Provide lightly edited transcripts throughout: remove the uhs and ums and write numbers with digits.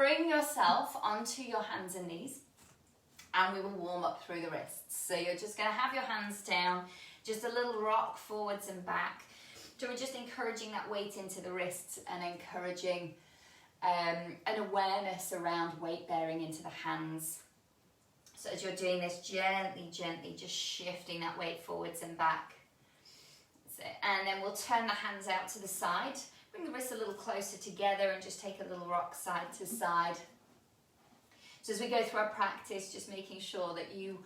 bring yourself onto your hands and knees, and we will warm up through the wrists. So you're just going to have your hands down, just a little rock forwards and back. So we're just encouraging that weight into the wrists and encouraging an awareness around weight bearing into the hands. So as you're doing this, gently, gently, just shifting that weight forwards and back. That's it. And then we'll turn the hands out to the side. Bring the wrists a little closer together and just take a little rock side to side. So as we go through our practice, just making sure that you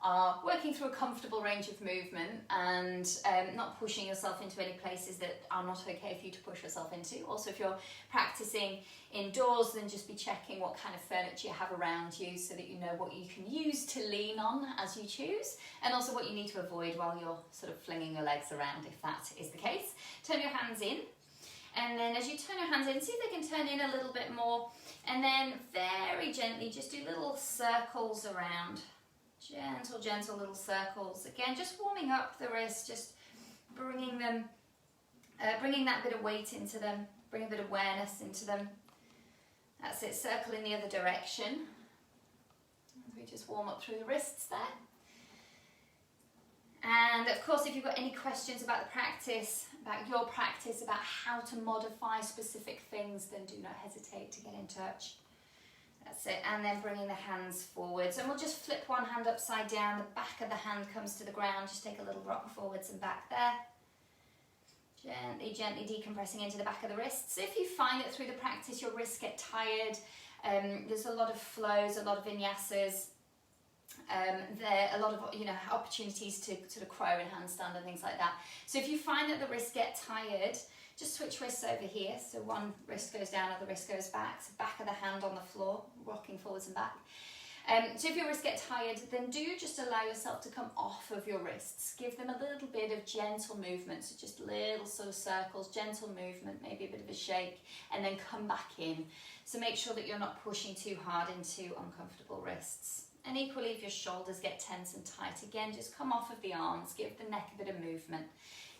are working through a comfortable range of movement and not pushing yourself into any places that are not okay for you to push yourself into. Also, if you're practicing indoors, then just be checking what kind of furniture you have around you so that you know what you can use to lean on as you choose, and also what you need to avoid while you're sort of flinging your legs around, if that is the case. Turn your hands in, and then as you turn your hands in, see if they can turn in a little bit more, and then very gently just do little circles around. Gentle, gentle little circles. Again, just warming up the wrists, just bringing them, bringing that bit of weight into them, bring a bit of awareness into them. That's it, circle in the other direction. We just warm up through the wrists there. And of course, if you've got any questions about the practice, about your practice, about how to modify specific things, then do not hesitate to get in touch. That's it, and then bringing the hands forwards, and we'll just flip one hand upside down, the back of the hand comes to the ground, just take a little rock forwards and back there. Gently, gently decompressing into the back of the wrists. If you find that through the practice your wrists get tired, there's a lot of flows, a lot of vinyasas, there are a lot of opportunities to sort of crow and handstand and things like that. So if you find that the wrists get tired, just switch wrists over here. So one wrist goes down, other wrist goes back. So back of the hand on the floor, rocking forwards and back. So if your wrists get tired, then do just allow yourself to come off of your wrists. Give them a little bit of gentle movement. So just little sort of circles, gentle movement, maybe a bit of a shake, and then come back in. So make sure that you're not pushing too hard into uncomfortable wrists. And equally, if your shoulders get tense and tight, again, just come off of the arms, give the neck a bit of movement,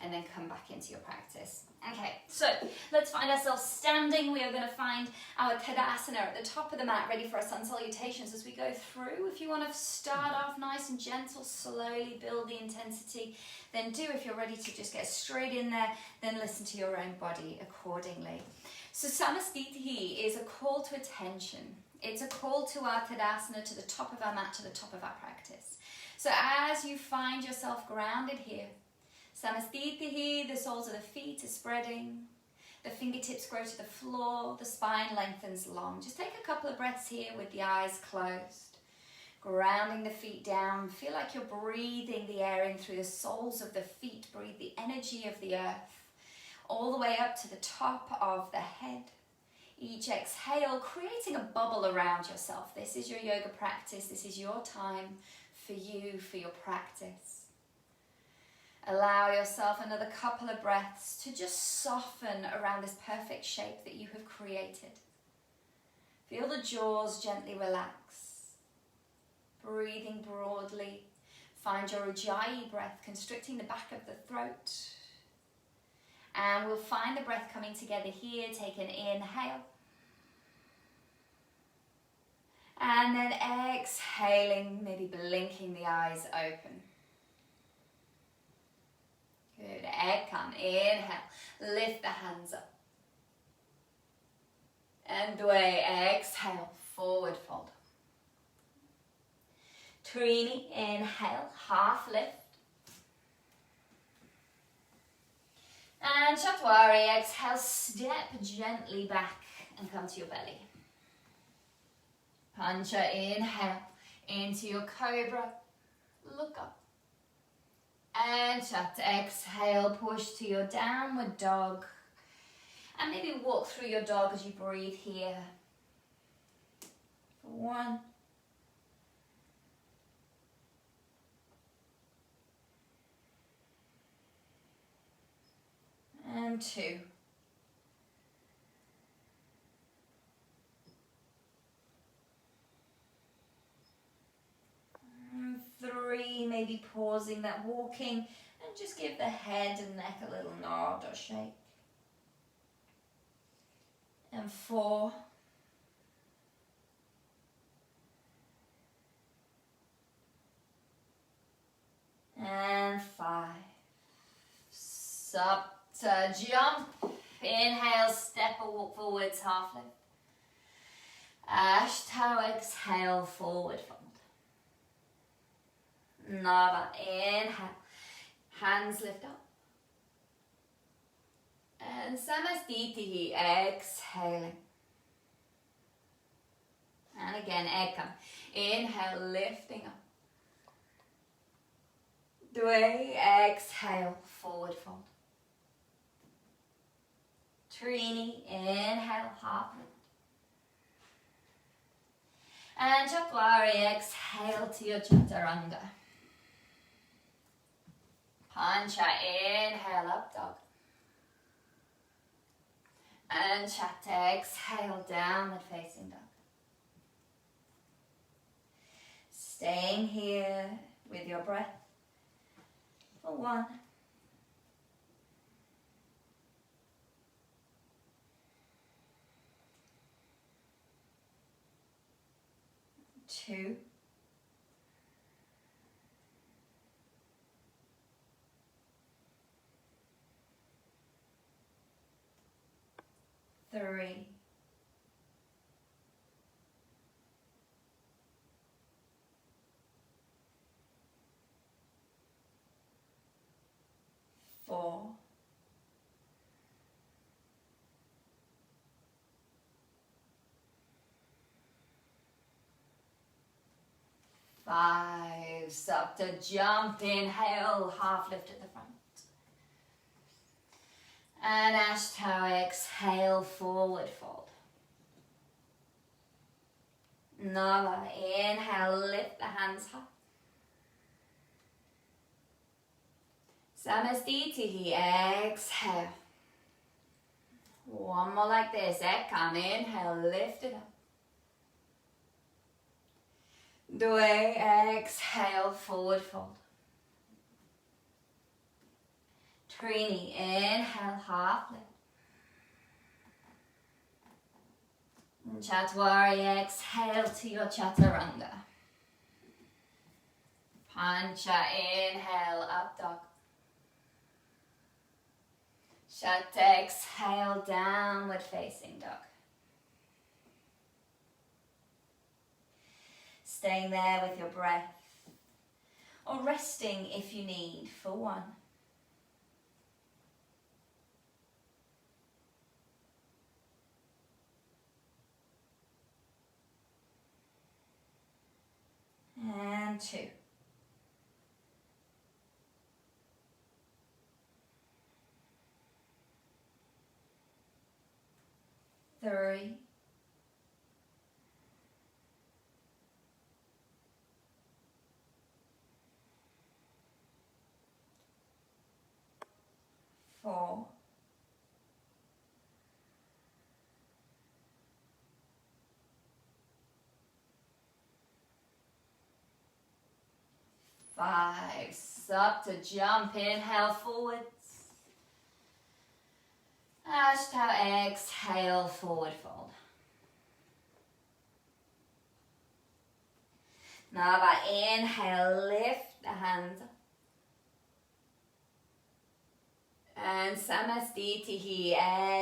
and then come back into your practice. Okay, so let's find ourselves standing. We are going to find our Tadasana at the top of the mat, ready for our sun salutations as we go through. If you want to start off nice and gentle, slowly build the intensity, then do. If you're ready to just get straight in there, then listen to your own body accordingly. So Samastitihi is a call to attention. It's a call to our Tadasana, to the top of our mat, to the top of our practice. So as you find yourself grounded here, Samastitihi, the soles of the feet are spreading, the fingertips grow to the floor, the spine lengthens long. Just take a couple of breaths here with the eyes closed, grounding the feet down. Feel like you're breathing the air in through the soles of the feet. Breathe the energy of the earth all the way up to the top of the head. Each exhale, creating a bubble around yourself. This is your yoga practice. This is your time for you, for your practice. Allow yourself another couple of breaths to just soften around this perfect shape that you have created. Feel the jaws gently relax. Breathing broadly. Find your Ujjayi breath constricting the back of the throat. And we'll find the breath coming together here. Take an inhale. And then exhaling, maybe blinking the eyes open. Good, come, inhale, lift the hands up. And Dwe, exhale, forward fold. Trini, inhale, half lift. And Chatwari, exhale, step gently back and come to your belly. Pancha, inhale, into your cobra, look up. And Chat, exhale, push to your downward dog. And maybe walk through your dog as you breathe here. 1. And 2. And 3, maybe pausing that walking and just give the head and neck a little nod or shake. And 4. up to jump. Inhale, step or walk forwards, half lift. Ashtanga, exhale, forward fold. Nava, inhale, hands lift up. And Samastitihi, exhaling. And again, Ekam. Inhale, lifting up. Dway, exhale, forward fold. Trini, inhale, half lift. And Chatwari, exhale to your Chaturanga. Pancha, inhale, up dog. And Chatta, exhale, downward facing dog. Staying here with your breath for 1, 2, 3, 4, 5, up to jump, inhale, half lift at the front. And Ashtanga, exhale, forward fold. Nava, inhale, lift the hands high. Samastitihi, exhale. One more like this, Ekam, inhale, lift it up. Dway, exhale, forward fold. Trini, inhale, half lift. And Chatwari, exhale to your Chaturanga. Pancha, inhale, up dog. Chatta, exhale, downward facing dog. Staying there with your breath, or resting if you need for 1, 2, 3, 4, 5, up to jump, inhale, forwards. Ashtanga, exhale, forward fold. Nava, inhale, lift the hands up. And Samastitihi,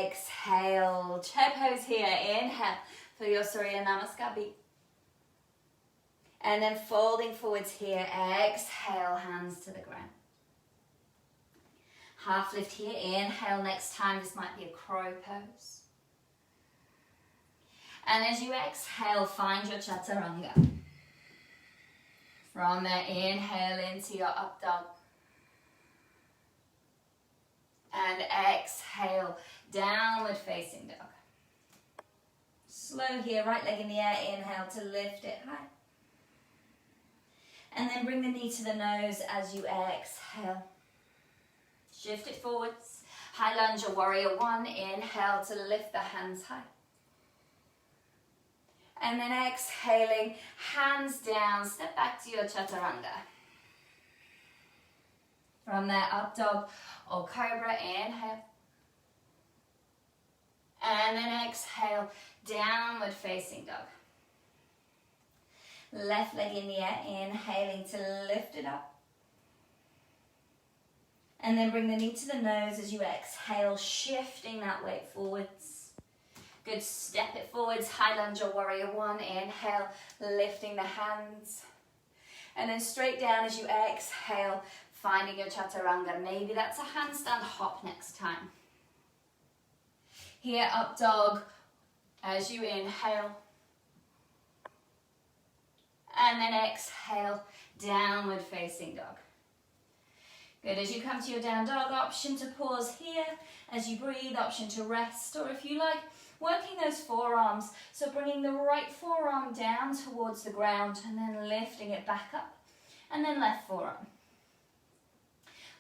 exhale. Chair pose here, inhale for your Surya Namaskar beat. And then folding forwards here, exhale, hands to the ground. Half lift here, inhale, next time this might be a crow pose. And as you exhale, find your Chaturanga. From there, inhale into your up dog. And exhale, downward facing dog. Slow here, right leg in the air, inhale to lift it high. And then bring the knee to the nose as you exhale. Shift it forwards. High lunge or warrior 1. Inhale to lift the hands high. And then exhaling, hands down, step back to your Chaturanga. From there, up dog or cobra, inhale. And then exhale, downward facing dog. Left leg in the air, inhaling to lift it up. And then bring the knee to the nose as you exhale, shifting that weight forwards. Good, step it forwards, high lunge or warrior one. Inhale, lifting the hands. And then straight down as you exhale, finding your chaturanga. Maybe that's a handstand hop next time. Here, up dog as you inhale. And then exhale, downward facing dog. Good, as you come to your down dog, option to pause here as you breathe, option to rest, or if you like, working those forearms. So bringing the right forearm down towards the ground and then lifting it back up, and then left forearm.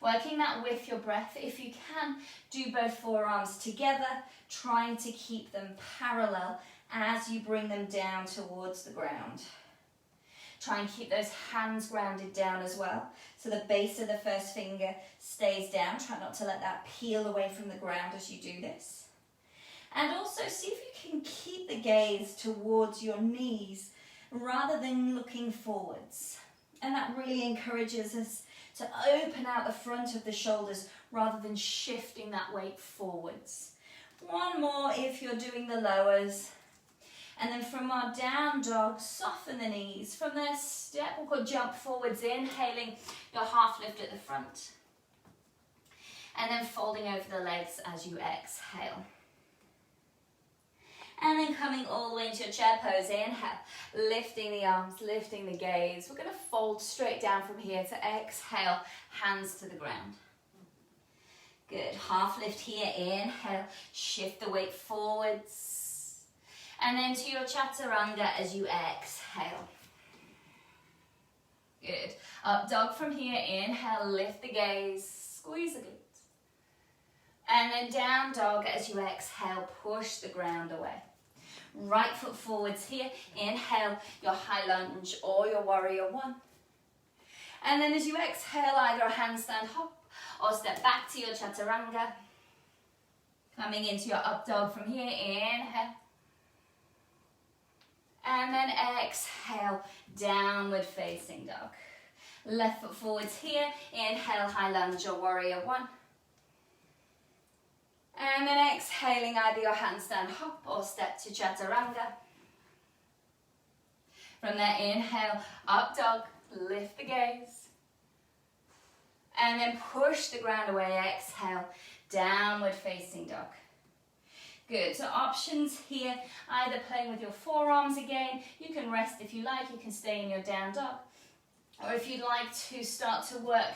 Working that with your breath. If you can, do both forearms together, trying to keep them parallel as you bring them down towards the ground. Try and keep those hands grounded down as well. So the base of the first finger stays down. Try not to let that peel away from the ground as you do this. And also see if you can keep the gaze towards your knees rather than looking forwards. And that really encourages us to open out the front of the shoulders rather than shifting that weight forwards. One more if you're doing the lowers. And then from our down dog, soften the knees. From there, step or jump forwards, inhaling your half lift at the front. And then folding over the legs as you exhale. And then coming all the way into your chair pose, inhale, lifting the arms, lifting the gaze. We're going to fold straight down from here to exhale, hands to the ground. Good, half lift here, inhale, shift the weight forwards. And then to your chaturanga as you exhale. Good. Up dog from here, inhale, lift the gaze, squeeze the glutes. And then down dog as you exhale, push the ground away. Right foot forwards here, inhale your high lunge or your warrior one. And then as you exhale, either a handstand hop or step back to your chaturanga. Coming into your up dog from here, inhale. And then exhale, downward facing dog. Left foot forwards here, inhale, high lunge or warrior one. And then exhaling either your handstand hop or step to chaturanga. From there, inhale, up dog, lift the gaze. And then push the ground away, exhale, downward facing dog. Good, so options here, either playing with your forearms again, you can rest if you like, you can stay in your down dog. Or if you'd like to start to work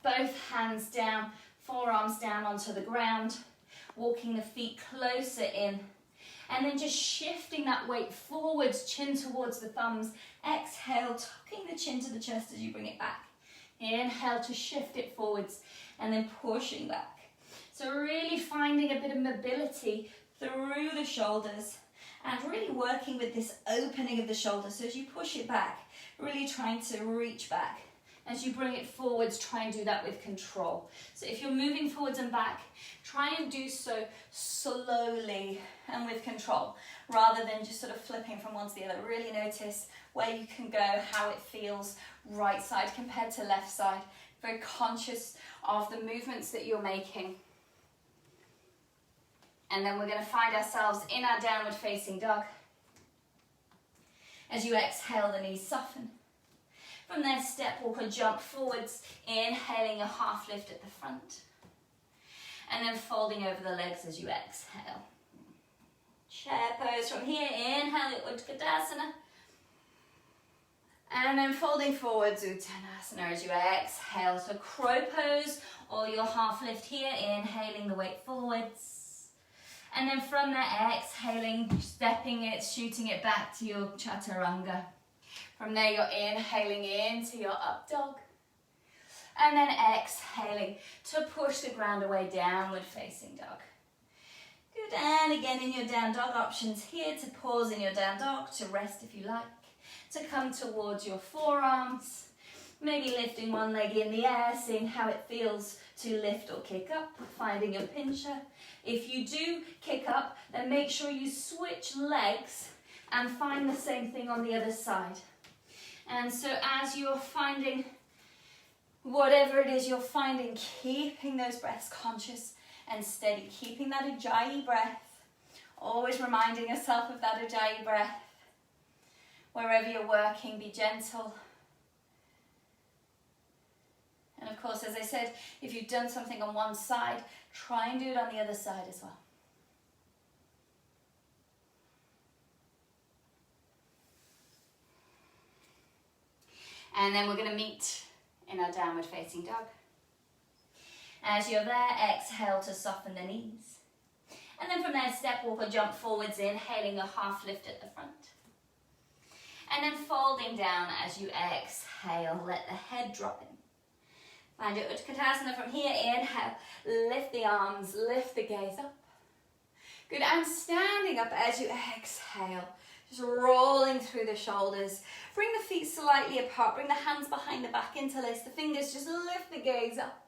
both hands down, forearms down onto the ground, walking the feet closer in, and then just shifting that weight forwards, chin towards the thumbs. Exhale, tucking the chin to the chest as you bring it back. Inhale to shift it forwards, and then pushing back. So really finding a bit of mobility through the shoulders and really working with this opening of the shoulders. So as you push it back, really trying to reach back. As you bring it forwards, try and do that with control. So if you're moving forwards and back, try and do so slowly and with control, rather than just sort of flipping from one to the other. Really notice where you can go, how it feels, right side compared to left side. Very conscious of the movements that you're making. And then we're going to find ourselves in our downward facing dog. As you exhale, the knees soften. From there, step, walk or jump forwards, inhaling a half lift at the front. And then folding over the legs as you exhale. Chair pose from here, inhale your Utkatasana. And then folding forwards, Uttanasana as you exhale. So crow pose or your half lift here, inhaling the weight forwards. And then from there, exhaling, stepping it, shooting it back to your chaturanga. From there, you're inhaling into your up dog. And then exhaling to push the ground away, downward facing dog. Good, and again in your down dog, options here to pause in your down dog, to rest if you like, to come towards your forearms, maybe lifting one leg in the air, seeing how it feels to lift or kick up, finding your pincher. If you do kick up, then make sure you switch legs and find the same thing on the other side. And so as you're finding Whatever it is you're finding, keeping those breaths conscious and steady, keeping that Ujjayi breath, always reminding yourself of that Ujjayi breath. Wherever you're working, be gentle. And of course, as I said, if you've done something on one side, try and do it on the other side as well. And then we're going to meet in our downward facing dog. As you're there, exhale to soften the knees. And then from there, step, walk or jump forwards, inhaling a half lift at the front. And then folding down as you exhale, let the head drop in. Find your Utkatasana from here, inhale, lift the arms, lift the gaze up. Good, and standing up as you exhale, just rolling through the shoulders. Bring the feet slightly apart, bring the hands behind the back, interlace the fingers, just lift the gaze up.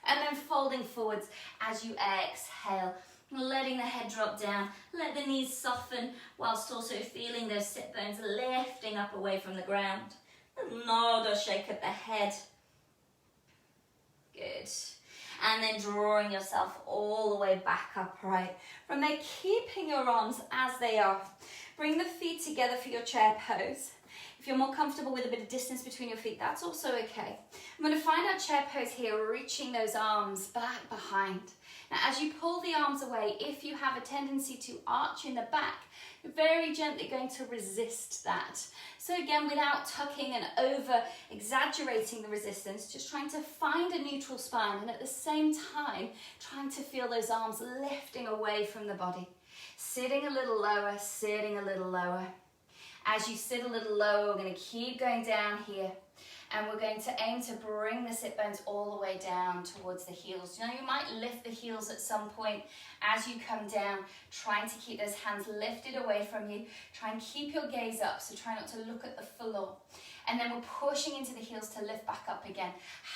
And then folding forwards as you exhale, letting the head drop down, let the knees soften whilst also feeling those sit bones lifting up away from the ground. Nod or shake at the head. Good. And then drawing yourself all the way back upright. From there, keeping your arms as they are. Bring the feet together for your chair pose. If you're more comfortable with a bit of distance between your feet, that's also okay. I'm going to find our chair pose here, reaching those arms back behind. Now, as you pull the arms away, if you have a tendency to arch in the back, you're very gently going to resist that. So again, without tucking and over-exaggerating the resistance, just trying to find a neutral spine and at the same time, trying to feel those arms lifting away from the body. Sitting a little lower, sitting a little lower. As you sit a little lower, we're going to keep going down here. And we're going to aim to bring the sit bones all the way down towards the heels. You know, you might lift the heels at some point as you come down, trying to keep those hands lifted away from you. Try and keep your gaze up, so try not to look at the floor. And then we're pushing into the heels to lift back up again.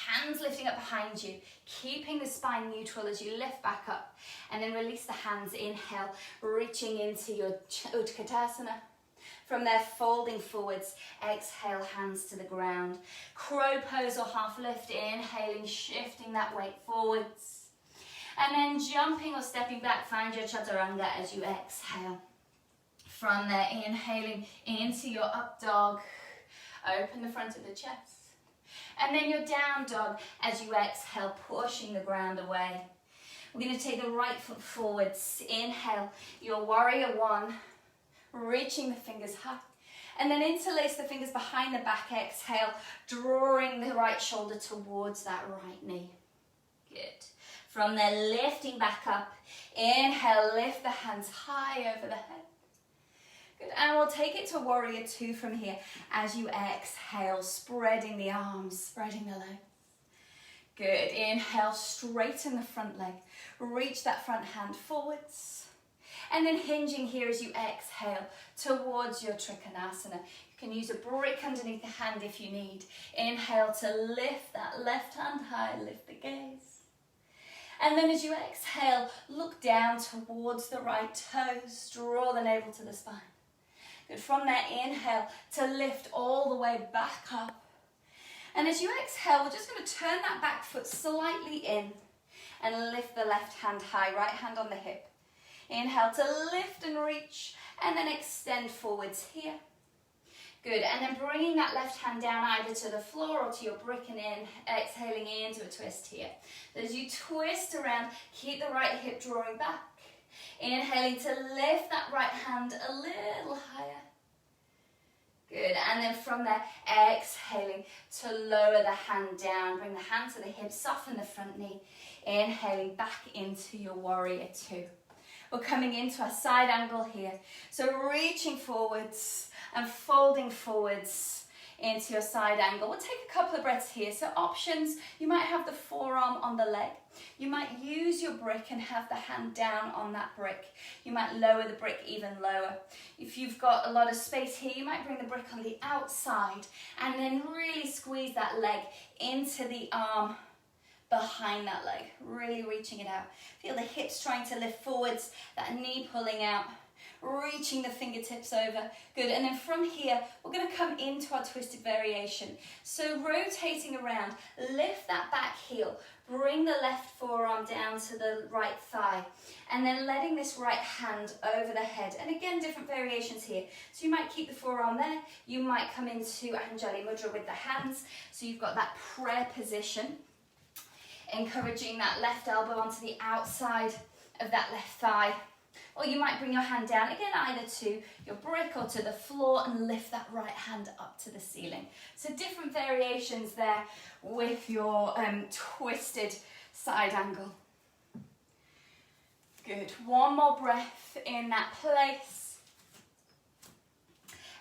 Hands lifting up behind you, keeping the spine neutral as you lift back up. And then release the hands, inhale, reaching into your Utkatasana. From there, folding forwards, exhale, hands to the ground. Crow pose or half lift, inhaling, shifting that weight forwards. And then jumping or stepping back, find your chaturanga as you exhale. From there, inhaling into your up dog. Open the front of the chest. And then your down dog as you exhale, pushing the ground away. We're going to take the right foot forwards. Inhale, your warrior one. Reaching the fingers high. And then interlace the fingers behind the back, exhale, drawing the right shoulder towards that right knee. Good. From there, lifting back up. Inhale, lift the hands high over the head. Good, and we'll take it to warrior two from here. As you exhale, spreading the arms, spreading the legs. Good, inhale, straighten the front leg. Reach that front hand forwards. And then hinging here as you exhale towards your Trikonasana. You can use a brick underneath the hand if you need. Inhale to lift that left hand high, lift the gaze. And then as you exhale, look down towards the right toes. Draw the navel to the spine. Good, from there, inhale to lift all the way back up. And as you exhale, we're just going to turn that back foot slightly in and lift the left hand high, right hand on the hip. Inhale to lift and reach, and then extend forwards here. Good, and then bringing that left hand down either to the floor or to your brick and in, exhaling into a twist here. As you twist around, keep the right hip drawing back. Inhaling to lift that right hand a little higher. Good, and then from there, exhaling to lower the hand down. Bring the hand to the hip, soften the front knee. Inhaling back into your warrior two. We're coming into a side angle here. So reaching forwards and folding forwards into your side angle. We'll take a couple of breaths here. So options, you might have the forearm on the leg. You might use your brick and have the hand down on that brick. You might lower the brick even lower. If you've got a lot of space here, you might bring the brick on the outside and then really squeeze that leg into the arm behind that leg, really reaching it out. Feel the hips trying to lift forwards, that knee pulling out. reaching the fingertips over. Good, and then from here, we're going to come into our twisted variation. So rotating around, lift that back heel, bring the left forearm down to the right thigh, and then letting this right hand over the head. And again, different variations here. So you might keep the forearm there, you might come into Anjali Mudra with the hands, so you've got that prayer position, encouraging that left elbow onto the outside of that left thigh. Or you might bring your hand down, again, either to your brick or to the floor, and lift that right hand up to the ceiling. So different variations there with your twisted side angle. Good, one more breath in that place.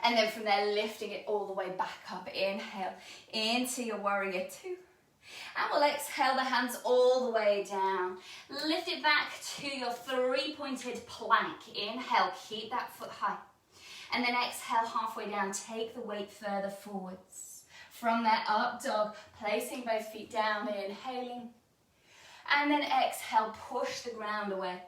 And then from there, lifting it all the way back up. Inhale into your warrior two. And we'll exhale the hands all the way down. Lift it back to your three-pointed plank. Inhale, keep that foot high. And then exhale halfway down, take the weight further forwards. From there, up dog, placing both feet down, inhaling. And then exhale, push the ground away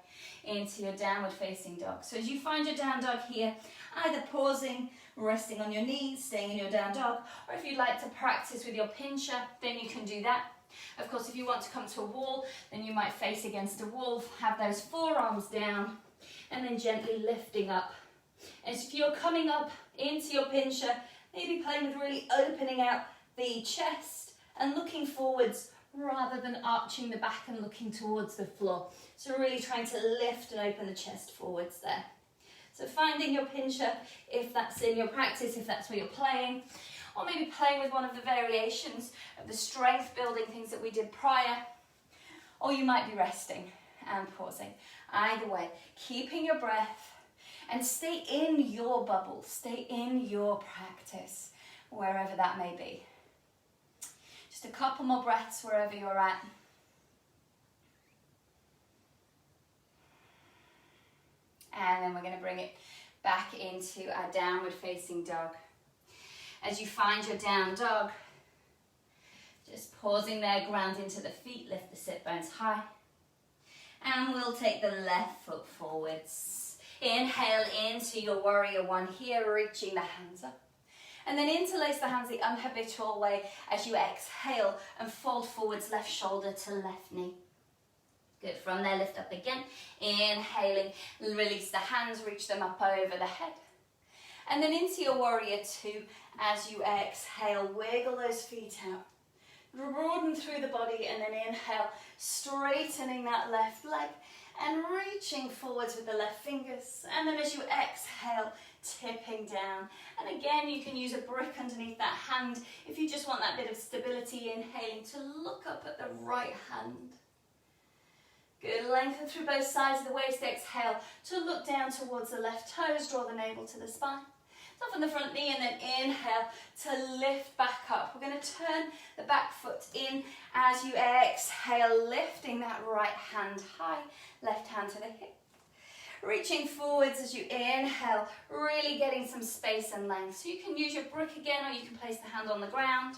into your downward facing dog. So as you find your down dog here, either pausing, resting on your knees, staying in your down dog, or if you'd like to practice with your pincher, then you can do that. Of course, if you want to come to a wall, then you might face against a wall, have those forearms down, and then gently lifting up. And so if you're coming up into your pincher, maybe playing with really opening out the chest and looking forwards rather than arching the back and looking towards the floor. So really trying to lift and open the chest forwards there. So finding your pincher, if that's in your practice, if that's where you're playing, or maybe playing with one of the variations of the strength building things that we did prior, or you might be resting and pausing. Either way, keeping your breath, and stay in your bubble, stay in your practice, wherever that may be. Just a couple more breaths wherever you're at. And then we're going to bring it back into our downward facing dog. As you find your down dog, just pausing there, ground into the feet, lift the sit bones high. And we'll take the left foot forwards. Inhale into your warrior one here, reaching the hands up. And then interlace the hands the unhabitual way as you exhale and fold forwards, left shoulder to left knee. Good, from there lift up again, inhaling, release the hands, reach them up over the head. And then into your warrior two, as you exhale, wiggle those feet out. Broaden through the body, and then inhale, straightening that left leg and reaching forwards with the left fingers. And then as you exhale, tipping down. And again, you can use a brick underneath that hand if you just want that bit of stability, inhaling to look up at the right hand. Good, lengthen through both sides of the waist, exhale to look down towards the left toes, draw the navel to the spine. Soften the front knee and then inhale to lift back up. We're going to turn the back foot in as you exhale, lifting that right hand high, left hand to the hip. Reaching forwards as you inhale, really getting some space and length. So you can use your brick again, or you can place the hand on the ground.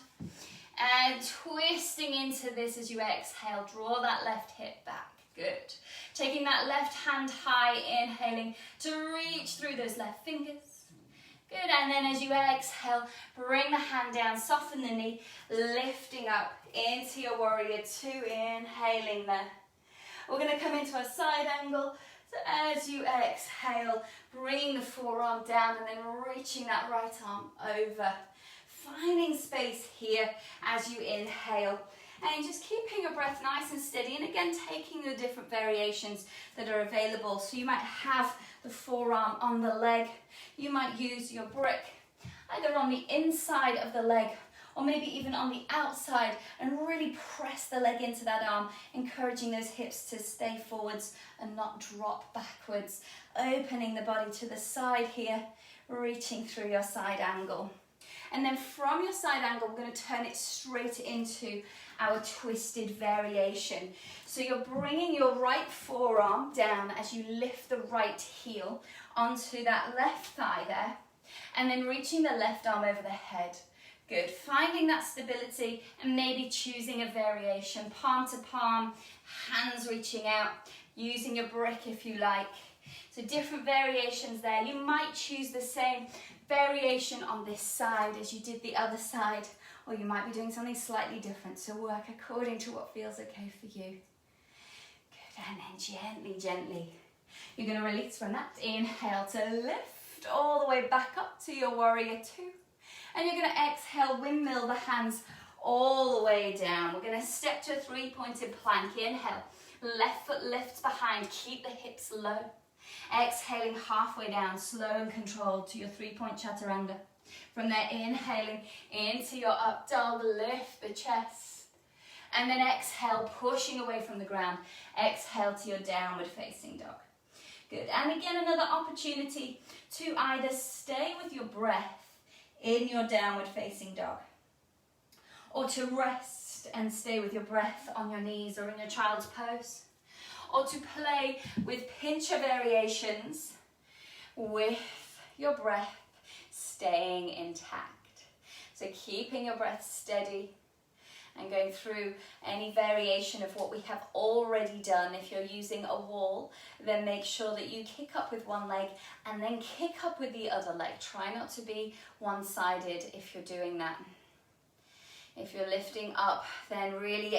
And twisting into this as you exhale, draw that left hip back. Good. Taking that left hand high, inhaling to reach through those left fingers. Good, and then as you exhale, bring the hand down, soften the knee, lifting up into your warrior two, inhaling there. We're going to come into a side angle. So as you exhale, bring the forearm down and then reaching that right arm over. Finding space here as you inhale. And just keeping your breath nice and steady, and again taking the different variations that are available. So you might have the forearm on the leg, you might use your brick either on the inside of the leg or maybe even on the outside, and really press the leg into that arm, encouraging those hips to stay forwards and not drop backwards, opening the body to the side here, reaching through your side angle. And then from your side angle, we're going to turn it straight into our twisted variation. So you're bringing your right forearm down as you lift the right heel onto that left thigh there, and then reaching the left arm over the head. Good, finding that stability and maybe choosing a variation, palm to palm, hands reaching out, using your brick if you like. So different variations there. You might choose the same variation on this side as you did the other side, or you might be doing something slightly different. So work according to what feels okay for you. Good, and then gently, gently, you're going to release from that. Inhale to lift all the way back up to your warrior two. And you're going to exhale, windmill the hands all the way down. We're going to step to a three-pointed plank. Inhale, left foot lifts behind, keep the hips low. Exhaling halfway down, slow and controlled to your three-point chaturanga. From there, inhaling into your up dog, lift the chest. And then exhale, pushing away from the ground. Exhale to your downward facing dog. Good, and again, another opportunity to either stay with your breath in your downward facing dog, or to rest and stay with your breath on your knees or in your child's pose, or to play with pincher variations with your breath staying intact. So keeping your breath steady and going through any variation of what we have already done. If you're using a wall, then make sure that you kick up with one leg and then kick up with the other leg. Try not to be one-sided if you're doing that. If you're lifting up, then really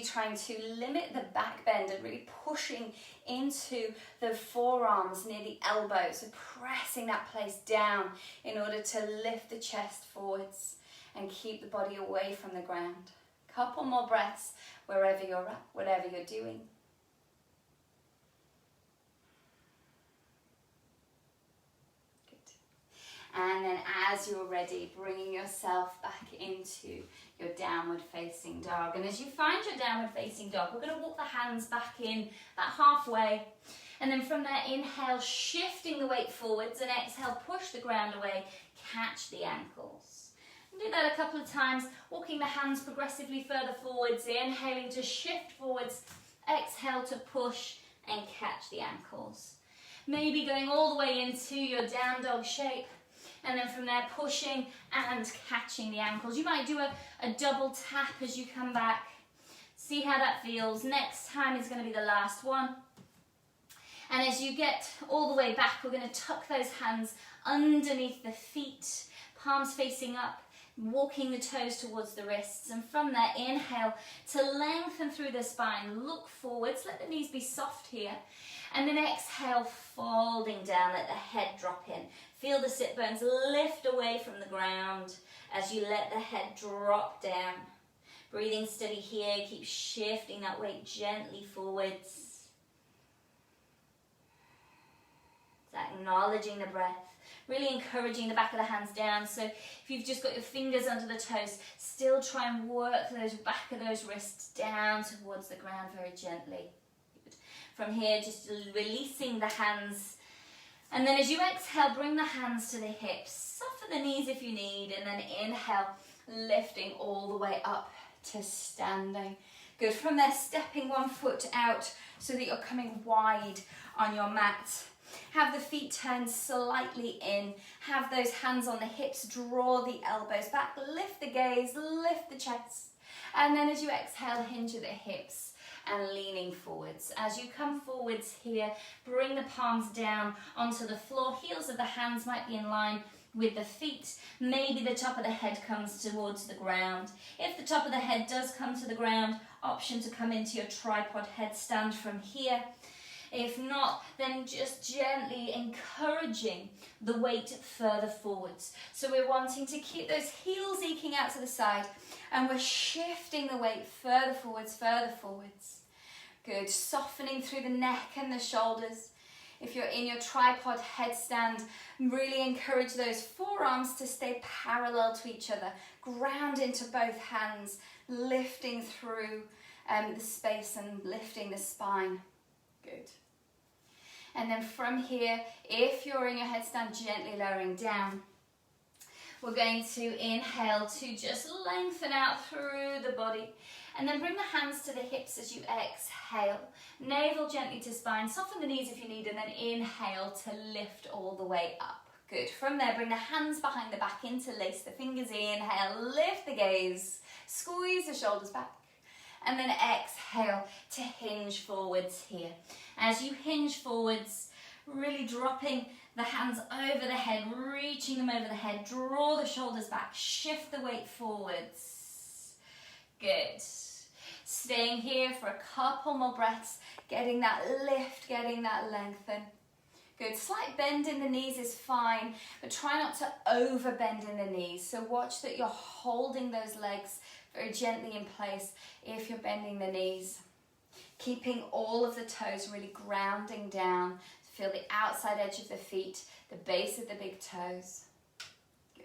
trying to limit the back bend and really pushing into the forearms near the elbows, so pressing that place down in order to lift the chest forwards and keep the body away from the ground. Couple more breaths wherever you're at, whatever you're doing. And then as you're ready, bringing yourself back into your downward facing dog. And as you find your downward facing dog, we're going to walk the hands back in about halfway. And then from there, inhale, shifting the weight forwards, and exhale, push the ground away, catch the ankles. And do that a couple of times, walking the hands progressively further forwards, inhaling to shift forwards, exhale to push and catch the ankles. Maybe going all the way into your down dog shape. And then from there, pushing and catching the ankles. You might do a double tap as you come back. See how that feels. Next time is going to be the last one. And as you get all the way back, we're going to tuck those hands underneath the feet, palms facing up, walking the toes towards the wrists. And from there, inhale to lengthen through the spine. Look forwards. Let the knees be soft here. And then exhale, folding down. Let the head drop in. Feel the sit bones lift away from the ground as you let the head drop down. Breathing steady here. Keep shifting that weight gently forwards. Acknowledging the breath. Really encouraging the back of the hands down. So if you've just got your fingers under the toes, still try and work those back of those wrists down towards the ground very gently. From here, just releasing the hands. And then as you exhale, bring the hands to the hips. Soften the knees if you need. And then inhale, lifting all the way up to standing. Good. From there, stepping one foot out so that you're coming wide on your mat. Have the feet turned slightly in. Have those hands on the hips. Draw the elbows back. Lift the gaze. Lift the chest. And then as you exhale, hinge at the hips and leaning forwards. As you come forwards here, bring the palms down onto the floor. Heels of the hands might be in line with the feet. Maybe the top of the head comes towards the ground. If the top of the head does come to the ground, option to come into your tripod headstand from here. If not, then just gently encouraging the weight further forwards. So we're wanting to keep those heels eking out to the side, and we're shifting the weight further forwards, further forwards. Good. Softening through the neck and the shoulders. If you're in your tripod headstand, really encourage those forearms to stay parallel to each other. Ground into both hands, lifting through the space and lifting the spine. Good. And then from here, if you're in your headstand, gently lowering down. We're going to inhale to just lengthen out through the body. And then bring the hands to the hips as you exhale. Navel gently to spine. Soften the knees if you need, and then inhale to lift all the way up. Good. From there, bring the hands behind the back, interlace the fingers. Inhale, lift the gaze. Squeeze the shoulders back. And then exhale to hinge forwards here. As you hinge forwards, really dropping the hands over the head, reaching them over the head, draw the shoulders back, shift the weight forwards. Good. Staying here for a couple more breaths, getting that lift, getting that lengthen. Good. Slight bend in the knees is fine, but try not to over bend in the knees. So watch that you're holding those legs very gently in place if you're bending the knees. Keeping all of the toes really grounding down. Feel the outside edge of the feet, the base of the big toes. Good.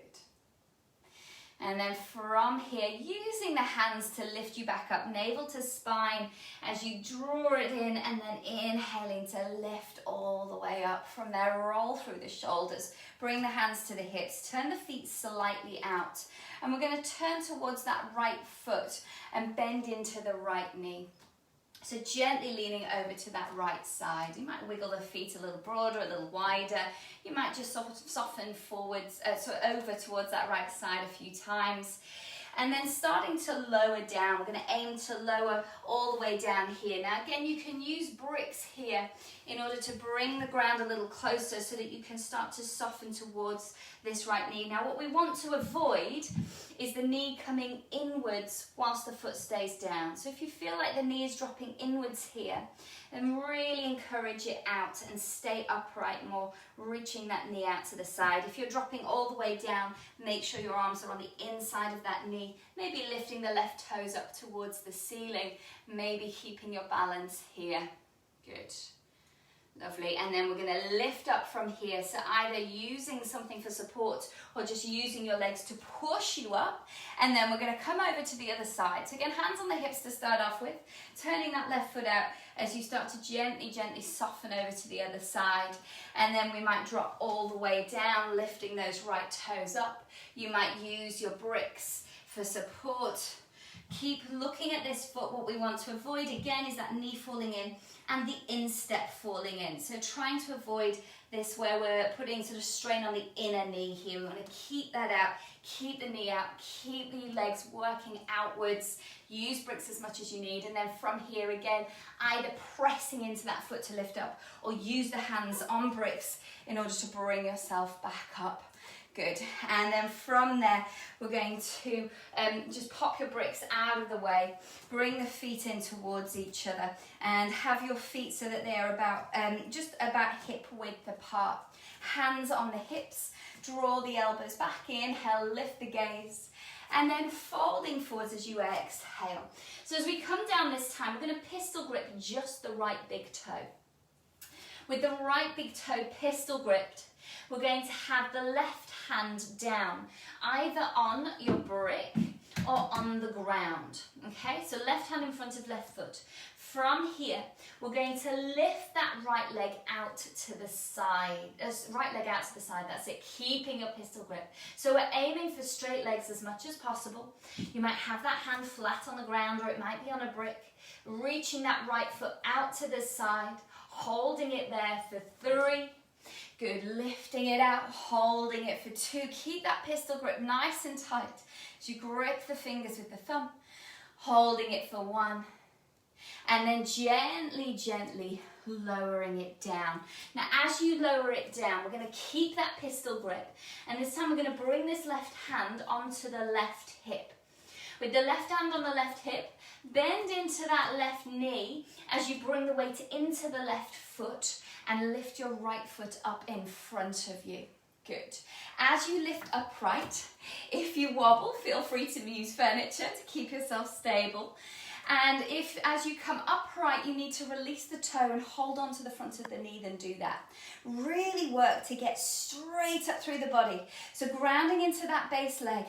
And then from here, using the hands to lift you back up, navel to spine as you draw it in, and then inhaling to lift all the way up. From there, roll through the shoulders. Bring the hands to the hips. Turn the feet slightly out. And we're going to turn towards that right foot and bend into the right knee. So gently leaning over to that right side. You might wiggle the feet a little broader, a little wider. You might just sort of soften forwards, over towards that right side a few times. And then starting to lower down. We're going to aim to lower all the way down here. Now again, you can use bricks here in order to bring the ground a little closer so that you can start to soften towards this right knee. Now what we want to avoid is the knee coming inwards whilst the foot stays down. So if you feel like the knee is dropping inwards here, then really encourage it out and stay upright more, reaching that knee out to the side. If you're dropping all the way down, make sure your arms are on the inside of that knee, maybe lifting the left toes up towards the ceiling, maybe keeping your balance here. Good. Lovely. And then we're going to lift up from here. So either using something for support or just using your legs to push you up. And then we're going to come over to the other side. So again, hands on the hips to start off with. Turning that left foot out as you start to gently, gently soften over to the other side. And then we might drop all the way down, lifting those right toes up. You might use your bricks for support. Keep looking at this foot. What we want to avoid again is that knee falling in and the instep falling in. So trying to avoid this where we're putting sort of strain on the inner knee here. We want to keep that out, keep the knee out, keep the legs working outwards. Use bricks as much as you need. And then from here again, either pressing into that foot to lift up or use the hands on bricks in order to bring yourself back up. Good. And then from there, we're going to just pop your bricks out of the way, bring the feet in towards each other, and have your feet so that they are about just about hip width apart. Hands on the hips, draw the elbows back, inhale, lift the gaze, and then folding forwards as you exhale. So as we come down this time, we're going to pistol grip just the right big toe. With the right big toe pistol gripped, we're going to have the left hand down, either on your brick or on the ground. Okay, so left hand in front of left foot. From here, we're going to lift that right leg out to the side. Right leg out to the side, that's it, keeping your pistol grip. So we're aiming for straight legs as much as possible. You might have that hand flat on the ground or it might be on a brick. Reaching that right foot out to the side, holding it there for 3. Good, lifting it out, holding it for 2. Keep that pistol grip nice and tight as you grip the fingers with the thumb, holding it for 1. And then gently, gently lowering it down. Now, as you lower it down, we're going to keep that pistol grip. And this time we're going to bring this left hand onto the left hip. With the left hand on the left hip, bend into that left knee as you bring the weight into the left foot and lift your right foot up in front of you. Good. As you lift upright, if you wobble, feel free to use furniture to keep yourself stable. And if, as you come upright, you need to release the toe and hold on to the front of the knee, then do that. Really work to get straight up through the body. So grounding into that base leg,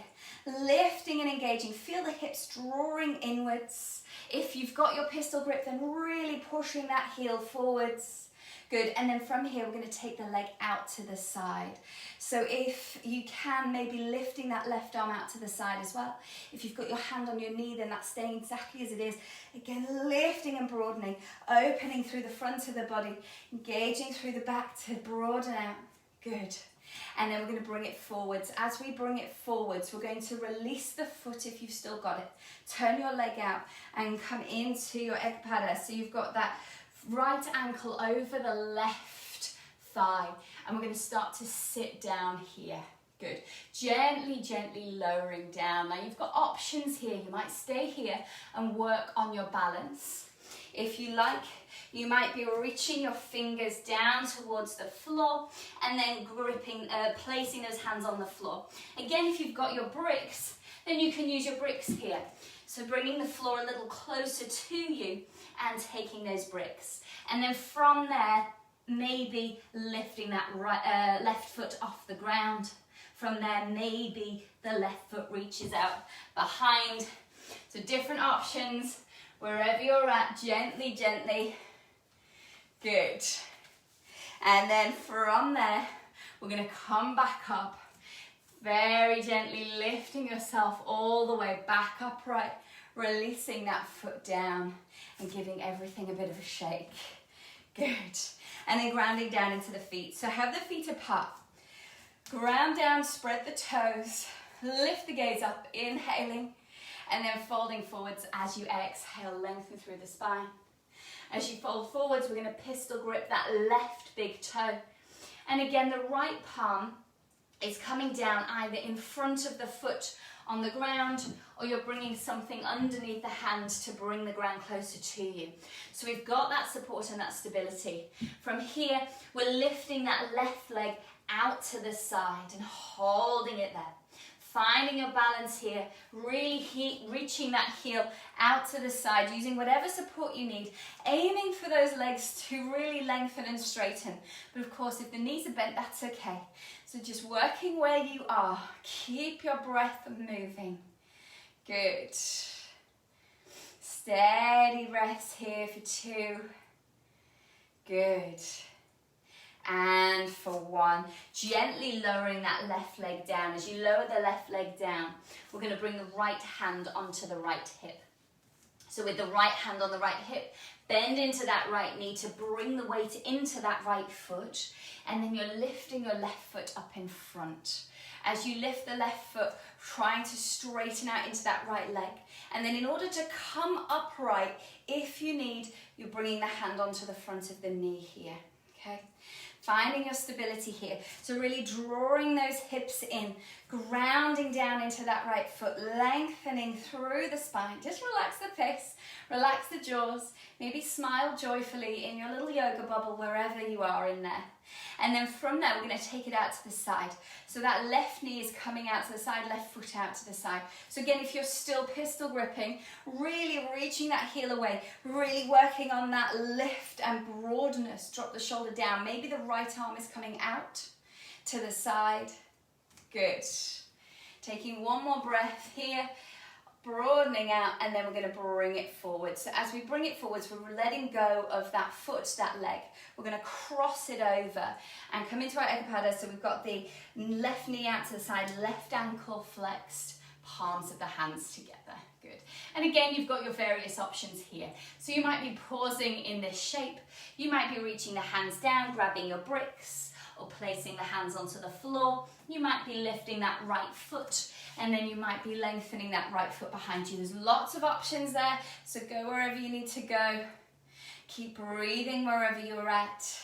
lifting and engaging. Feel the hips drawing inwards. If you've got your pistol grip, then really pushing that heel forwards. Good, and then from here we're going to take the leg out to the side. So if you can, maybe lifting that left arm out to the side as well. If you've got your hand on your knee, then that's staying exactly as it is. Again, lifting and broadening, opening through the front of the body, engaging through the back to broaden out. Good. And then we're going to bring it forwards. As we bring it forwards, we're going to release the foot if you've still got it. Turn your leg out and come into your Ekapada. So you've got that right ankle over the left thigh. And we're going to start to sit down here. Good. Gently, gently lowering down. Now you've got options here. You might stay here and work on your balance. If you like, you might be reaching your fingers down towards the floor and then gripping, placing those hands on the floor. Again, if you've got your bricks, then you can use your bricks here. So bringing the floor a little closer to you and taking those bricks. And then from there, maybe lifting that left foot off the ground. From there, maybe the left foot reaches out behind. So different options. Wherever you're at, gently, gently. Good. And then from there, we're going to come back up. Very gently lifting yourself all the way back upright. Releasing that foot down and giving everything a bit of a shake. Good. And then grounding down into the feet. So have the feet apart. Ground down, spread the toes. Lift the gaze up, inhaling. And then folding forwards as you exhale, lengthen through the spine. As you fold forwards, we're going to pistol grip that left big toe. And again, the right palm is coming down either in front of the foot on the ground, or you're bringing something underneath the hand to bring the ground closer to you. So we've got that support and that stability. From here, we're lifting that left leg out to the side and holding it there. Finding your balance here, really reaching that heel out to the side, using whatever support you need, aiming for those legs to really lengthen and straighten. But of course, if the knees are bent, that's okay. So just working where you are, keep your breath moving. Good. Steady breaths here for 2. Good. And for 1, gently lowering that left leg down. As you lower the left leg down, we're going to bring the right hand onto the right hip. So with the right hand on the right hip, bend into that right knee to bring the weight into that right foot. And then you're lifting your left foot up in front. As you lift the left foot, trying to straighten out into that right leg. And then in order to come upright, if you need, you're bringing the hand onto the front of the knee here. Okay? Finding your stability here. So really drawing those hips in, grounding down into that right foot, lengthening through the spine. Just relax the face, relax the jaws, maybe smile joyfully in your little yoga bubble wherever you are in there. And then from there, we're going to take it out to the side. So that left knee is coming out to the side, left foot out to the side. So again, if you're still pistol gripping, really reaching that heel away, really working on that lift and broadness. Drop the shoulder down. Maybe the right arm is coming out to the side. Good. Taking one more breath here. Broadening out, and then we're going to bring it forward. So as we bring it forwards, we're letting go of that foot, that leg. We're going to cross it over and come into our Ekapada. So we've got the left knee out to the side, left ankle flexed, palms of the hands together. Good. And again, you've got your various options here. So you might be pausing in this shape. You might be reaching the hands down, grabbing your bricks, or placing the hands onto the floor. You might be lifting that right foot, and then you might be lengthening that right foot behind you. There's lots of options there, so go wherever you need to go. Keep breathing wherever you're at.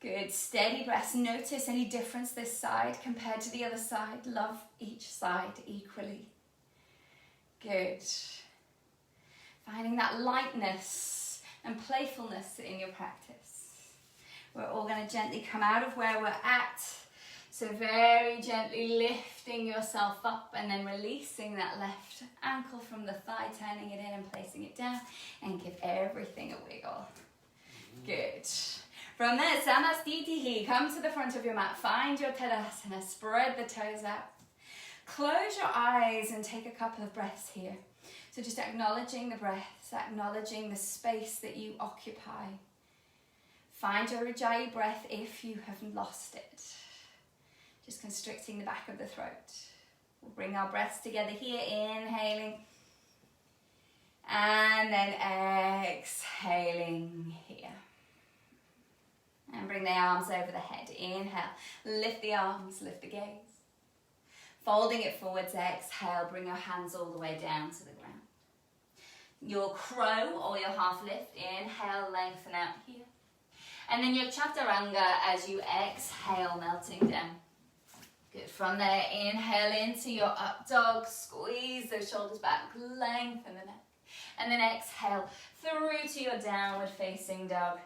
Good, steady breaths. Notice any difference this side compared to the other side. Love each side equally. Good. Finding that lightness and playfulness in your practice. We're all going to gently come out of where we're at. So very gently lifting yourself up and then releasing that left ankle from the thigh, turning it in and placing it down, and give everything a wiggle. Good. From there, Samastitihi, come to the front of your mat, find your Tadasana, spread the toes out. Close your eyes and take a couple of breaths here. So just acknowledging the breaths, acknowledging the space that you occupy. Find your Ujjayi breath if you have lost it. Just constricting the back of the throat. We'll bring our breaths together here, inhaling. And then exhaling here. And bring the arms over the head. Inhale, lift the arms, lift the gaze. Folding it forwards, exhale, bring your hands all the way down to the ground. Your crow or your half lift, inhale, lengthen out here. And then your chaturanga as you exhale, melting down. Good, from there, inhale into your up dog, squeeze those shoulders back, lengthen the neck. And then exhale through to your downward facing dog.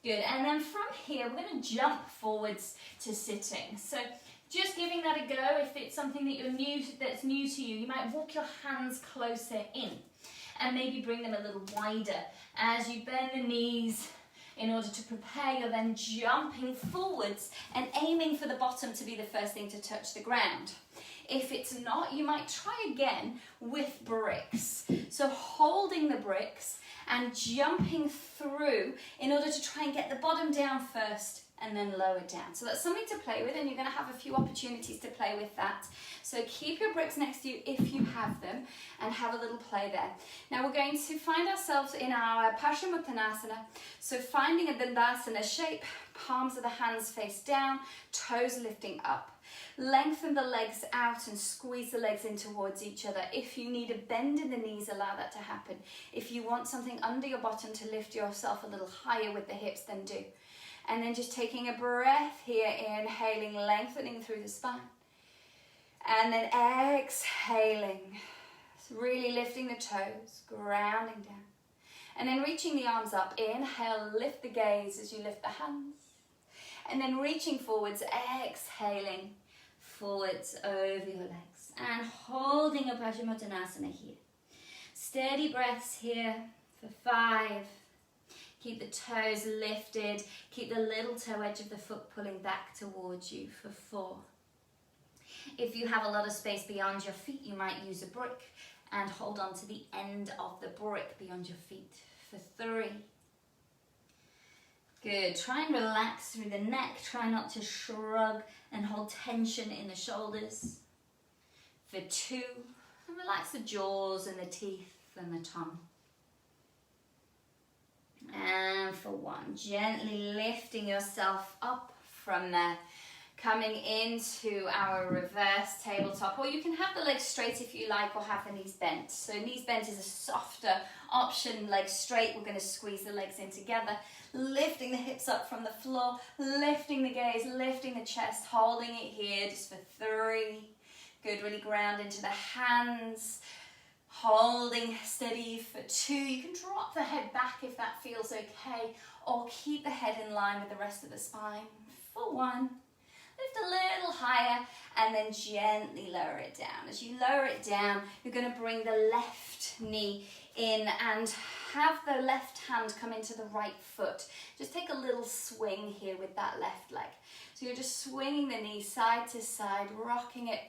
Good, and then from here, we're going to jump forwards to sitting. So just giving that a go. If it's something that's new to you, you might walk your hands closer in and maybe bring them a little wider. As you bend the knees in order to prepare, you're then jumping forwards and aiming for the bottom to be the first thing to touch the ground. If it's not, you might try again with bricks. So holding the bricks and jumping through in order to try and get the bottom down first and then lower down. So that's something to play with, and you're going to have a few opportunities to play with that. So keep your bricks next to you if you have them and have a little play there. Now we're going to find ourselves in our Paschimottanasana. So finding a Dandasana shape, palms of the hands face down, toes lifting up. Lengthen the legs out and squeeze the legs in towards each other. If you need a bend in the knees, allow that to happen. If you want something under your bottom to lift yourself a little higher with the hips, then do. And then just taking a breath here, inhaling, lengthening through the spine. And then exhaling, really lifting the toes, grounding down. And then reaching the arms up. Inhale, lift the gaze as you lift the hands. And then reaching forwards, exhaling, forwards over your legs. And holding a Paschimottanasana here. Steady breaths here for 5. Keep the toes lifted. Keep the little toe edge of the foot pulling back towards you for 4. If you have a lot of space beyond your feet, you might use a brick and hold on to the end of the brick beyond your feet for 3. Good. Try and relax through the neck. Try not to shrug and hold tension in the shoulders for 2. And relax the jaws and the teeth and the tongue. And for 1, gently lifting yourself up from there, coming into our reverse tabletop. Or you can have the legs straight if you like, or have the knees bent. So knees bent is a softer option. Legs straight, we're going to squeeze the legs in together, lifting the hips up from the floor, lifting the gaze, lifting the chest, holding it here just for 3. Good, really ground into the hands. Holding steady for 2. You can drop the head back if that feels okay, or keep the head in line with the rest of the spine for 1. Lift a little higher and then gently lower it down. As you lower it down, you're going to bring the left knee in and have the left hand come into the right foot. Just take a little swing here with that left leg. So you're just swinging the knee side to side, rocking it,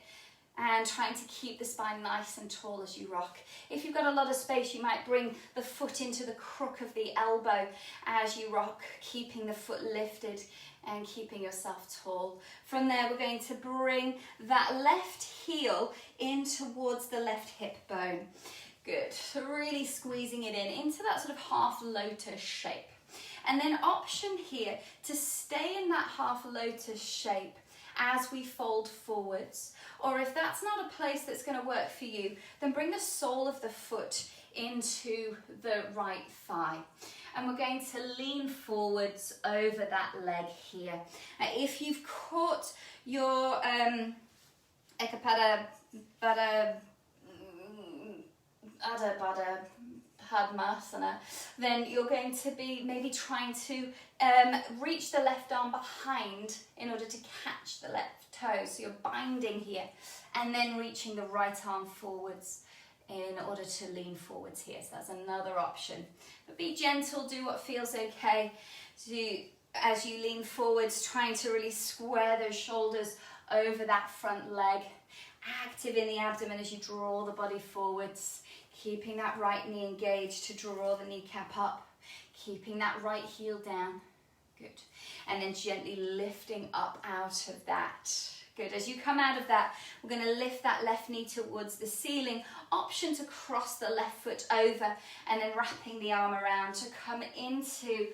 and trying to keep the spine nice and tall as you rock. If you've got a lot of space, you might bring the foot into the crook of the elbow as you rock, keeping the foot lifted and keeping yourself tall. From there, we're going to bring that left heel in towards the left hip bone. Good. So really squeezing it in into that sort of half lotus shape. And then option here to stay in that half lotus shape as we fold forwards. Or if that's not a place that's going to work for you, then bring the sole of the foot into the right thigh. And we're going to lean forwards over that leg here. Now, if you've caught your Ekapada Padmasana, then you're going to be maybe trying to reach the left arm behind in order to catch the left toe. So you're binding here and then reaching the right arm forwards in order to lean forwards here. So that's another option. But be gentle, do what feels okay. So as you lean forwards, trying to really square those shoulders over that front leg. Active in the abdomen as you draw the body forwards. Keeping that right knee engaged to draw the kneecap up. Keeping that right heel down. Good. And then gently lifting up out of that. Good. As you come out of that, we're going to lift that left knee towards the ceiling. Option to cross the left foot over and then wrapping the arm around to come into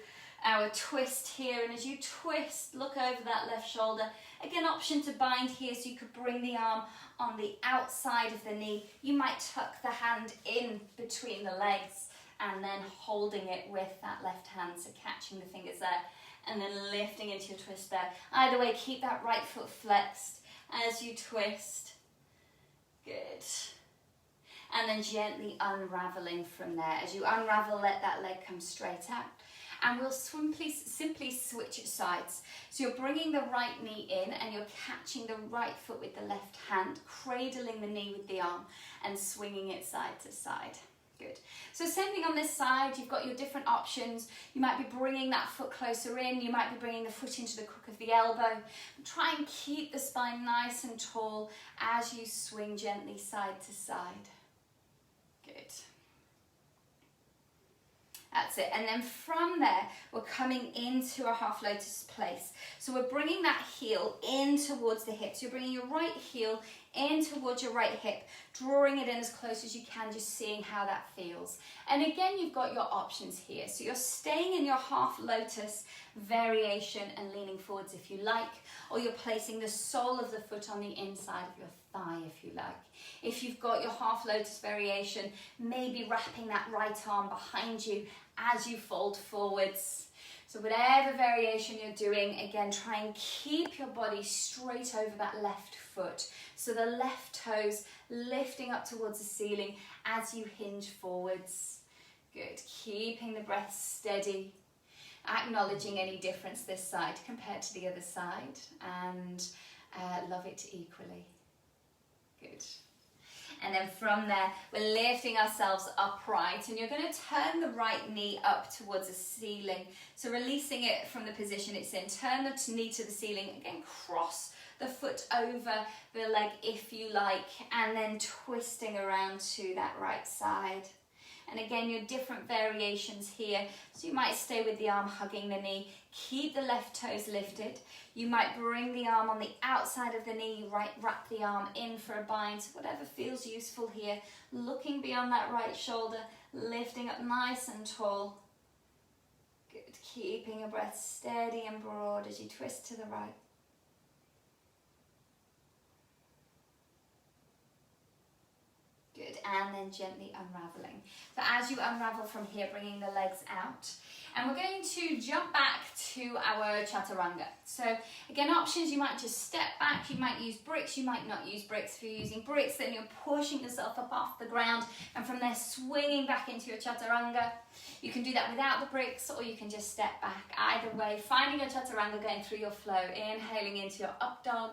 our twist here, and as you twist, look over that left shoulder. Again, option to bind here, so you could bring the arm on the outside of the knee. You might tuck the hand in between the legs and then holding it with that left hand, so catching the fingers there and then lifting into your twist there. Either way, keep that right foot flexed as you twist. Good. And then gently unraveling from there. As you unravel, let that leg come straight out. And we'll simply switch sides. So you're bringing the right knee in and you're catching the right foot with the left hand, cradling the knee with the arm and swinging it side to side. Good. So same thing on this side, you've got your different options. You might be bringing that foot closer in, you might be bringing the foot into the crook of the elbow. Try and keep the spine nice and tall as you swing gently side to side. Good. That's it. And then from there, we're coming into a half lotus place. So we're bringing that heel in towards the hip. So you're bringing your right heel in towards your right hip, drawing it in as close as you can, just seeing how that feels. And again, you've got your options here. So you're staying in your half lotus variation and leaning forwards if you like, or you're placing the sole of the foot on the inside of your thigh if you like. If you've got your half lotus variation, maybe wrapping that right arm behind you as you fold forwards. So whatever variation you're doing, again, try and keep your body straight over that left foot. So the left toes lifting up towards the ceiling as you hinge forwards. Good, keeping the breath steady, acknowledging any difference this side compared to the other side, and love it equally. Good. And then from there, we're lifting ourselves upright, and you're going to turn the right knee up towards the ceiling. So releasing it from the position it's in, turn the knee to the ceiling, again cross the foot over the leg if you like, and then twisting around to that right side. And again, your different variations here. So you might stay with the arm hugging the knee, keep the left toes lifted. You might bring the arm on the outside of the knee, wrap the arm in for a bind, whatever feels useful here. Looking beyond that right shoulder, lifting up nice and tall. Good, keeping your breath steady and broad as you twist to the right. Good, and then gently unraveling. So as you unravel from here, bringing the legs out, and we're going to jump back to our chaturanga. So again, options, you might just step back, you might use bricks, you might not use bricks. If you're using bricks, then you're pushing yourself up off the ground, and from there swinging back into your chaturanga. You can do that without the bricks, or you can just step back. Either way, finding your chaturanga, going through your flow, inhaling into your up dog,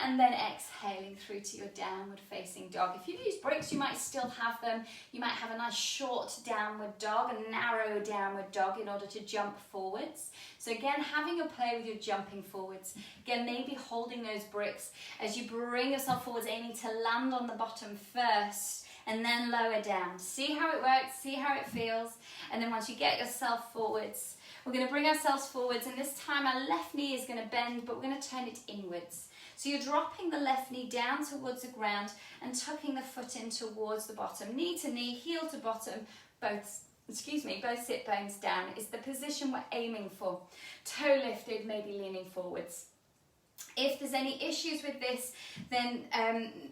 and then exhaling through to your downward facing dog. If you use bricks, you might still have them. You might have a nice short downward dog, a narrow downward dog in order to jump forwards. So again, having a play with your jumping forwards. Again, maybe holding those bricks as you bring yourself forwards, aiming to land on the bottom first and then lower down. See how it works, see how it feels. And then once you get yourself forwards, we're going to bring ourselves forwards, and this time our left knee is going to bend, but we're going to turn it inwards. So you're dropping the left knee down towards the ground and tucking the foot in towards the bottom. Knee to knee, heel to bottom, both sit bones down is the position we're aiming for. Toe lifted, maybe leaning forwards. If there's any issues with this, then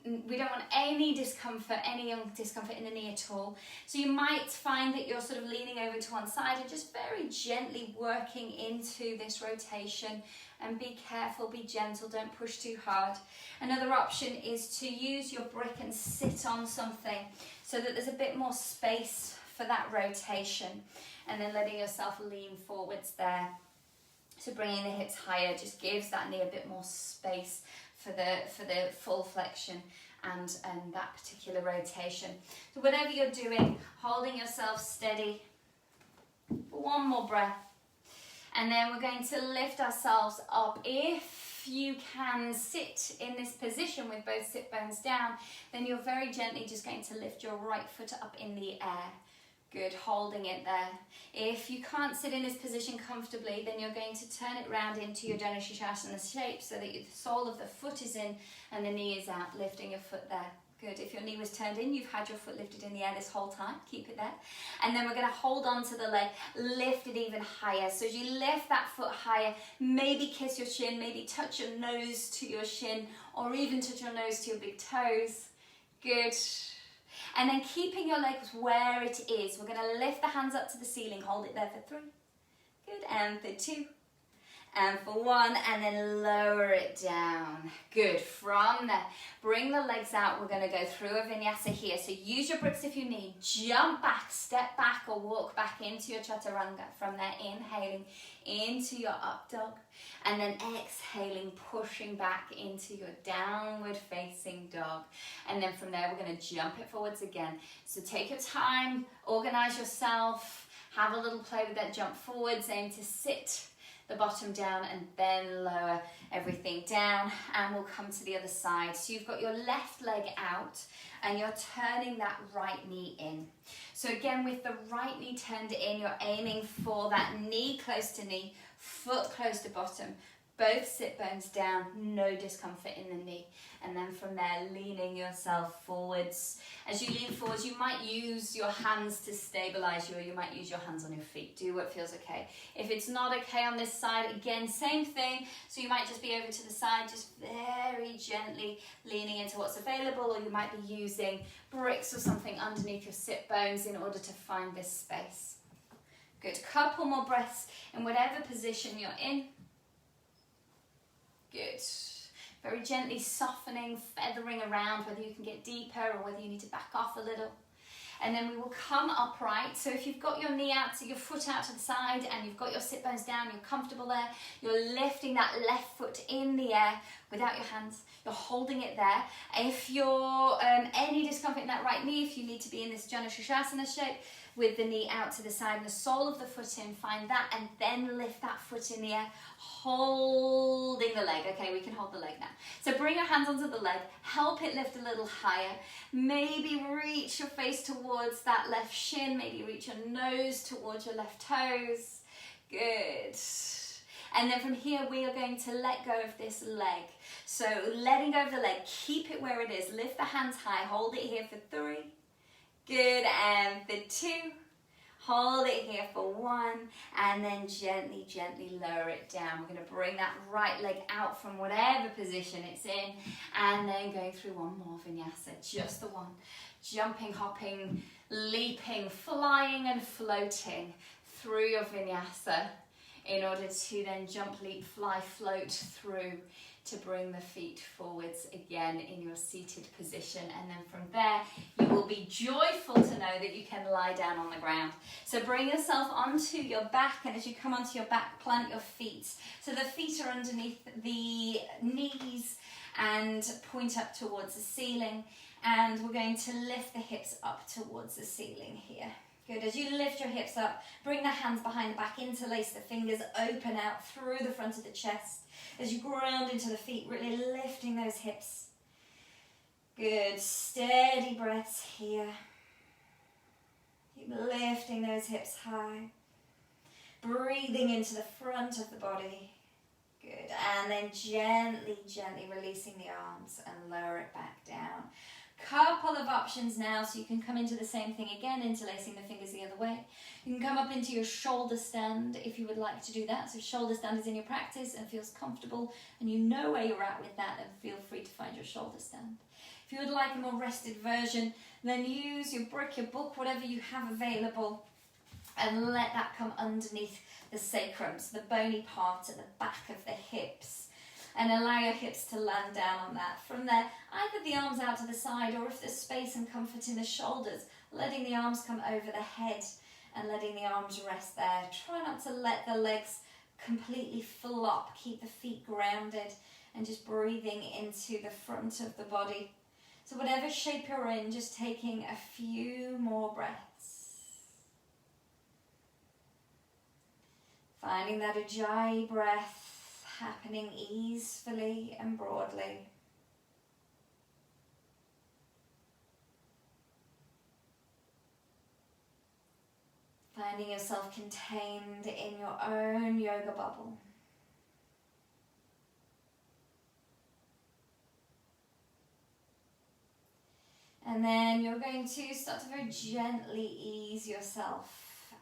we don't want any discomfort in the knee at all. So you might find that you're sort of leaning over to one side and just very gently working into this rotation. And be careful, be gentle, don't push too hard. Another option is to use your brick and sit on something so that there's a bit more space for that rotation, and then letting yourself lean forwards there. So bringing the hips higher just gives that knee a bit more space for the full flexion and that particular rotation. So whatever you're doing, holding yourself steady. One more breath. And then we're going to lift ourselves up. If you can sit in this position with both sit bones down, then you're very gently just going to lift your right foot up in the air. Good, holding it there. If you can't sit in this position comfortably, then you're going to turn it round into your Dhanurshirshasana shape so that the sole of the foot is in and the knee is out, lifting your foot there. Good. If your knee was turned in, you've had your foot lifted in the air this whole time. Keep it there. And then we're going to hold on to the leg, lift it even higher. So as you lift that foot higher, maybe kiss your shin, maybe touch your nose to your shin, or even touch your nose to your big toes. Good. And then keeping your legs where it is, we're going to lift the hands up to the ceiling, hold it there for 3. Good. And for 2. And for 1, and then lower it down. Good. From there, bring the legs out. We're going to go through a vinyasa here. So use your bricks if you need. Jump back, step back, or walk back into your chaturanga. From there, inhaling into your up dog. And then exhaling, pushing back into your downward facing dog. And then from there, we're going to jump it forwards again. So take your time, organize yourself, have a little play with that jump forwards, aim to sit the bottom down and then lower everything down, and we'll come to the other side. So you've got your left leg out and you're turning that right knee in. So again, with the right knee turned in, you're aiming for that knee close to knee, foot close to bottom, both sit bones down, no discomfort in the knee. And then from there, leaning yourself forwards. As you lean forwards, you might use your hands to stabilize you, or you might use your hands on your feet. Do what feels okay. If it's not okay on this side, again, same thing. So you might just be over to the side, just very gently leaning into what's available, or you might be using bricks or something underneath your sit bones in order to find this space. Good. Couple more breaths in whatever position you're in. Good. Very gently softening, feathering around, whether you can get deeper or whether you need to back off a little. And then we will come upright. So if you've got your knee out, so your foot out to the side, and you've got your sit bones down, you're comfortable there, you're lifting that left foot in the air without your hands. You're holding it there. If you're any discomfort in that right knee, if you need to be in this Janu Shirshasana shape, with the knee out to the side and the sole of the foot in, find that, and then lift that foot in the air, holding the leg. Okay, we can hold the leg now. So bring your hands onto the leg, help it lift a little higher. Maybe reach your face towards that left shin, maybe reach your nose towards your left toes. Good. And then from here, we are going to let go of this leg. So letting go of the leg, keep it where it is. Lift the hands high, hold it here for 3. Good, and for 2, hold it here for 1, and then gently, gently lower it down. We're going to bring that right leg out from whatever position it's in, and then going through one more vinyasa, just the one. Jumping, hopping, leaping, flying and floating through your vinyasa in order to then jump, leap, fly, float through to bring the feet forwards again in your seated position. And then from there, you will be joyful to know that you can lie down on the ground. So bring yourself onto your back, and as you come onto your back, plant your feet. So the feet are underneath the knees and point up towards the ceiling. And we're going to lift the hips up towards the ceiling here. Good. As you lift your hips up, bring the hands behind the back, interlace the fingers, open out through the front of the chest. As you ground into the feet, really lifting those hips. Good. Steady breaths here. Keep lifting those hips high. Breathing into the front of the body. Good. And then gently, gently releasing the arms and lower it back down. Couple of options now, so you can come into the same thing again, interlacing the fingers the other way. You can come up into your shoulder stand if you would like to do that. So shoulder stand is in your practice and feels comfortable, and you know where you're at with that, and feel free to find your shoulder stand. If you would like a more rested version, then use your brick, your book, whatever you have available, and let that come underneath the sacrum, so the bony part at the back of the hips. And allow your hips to land down on that. From there, either the arms out to the side, or if there's space and comfort in the shoulders, letting the arms come over the head and letting the arms rest there. Try not to let the legs completely flop. Keep the feet grounded and just breathing into the front of the body. So whatever shape you're in, just taking a few more breaths. Finding that Ujjayi breath happening easily and broadly. Finding yourself contained in your own yoga bubble. And then you're going to start to very gently ease yourself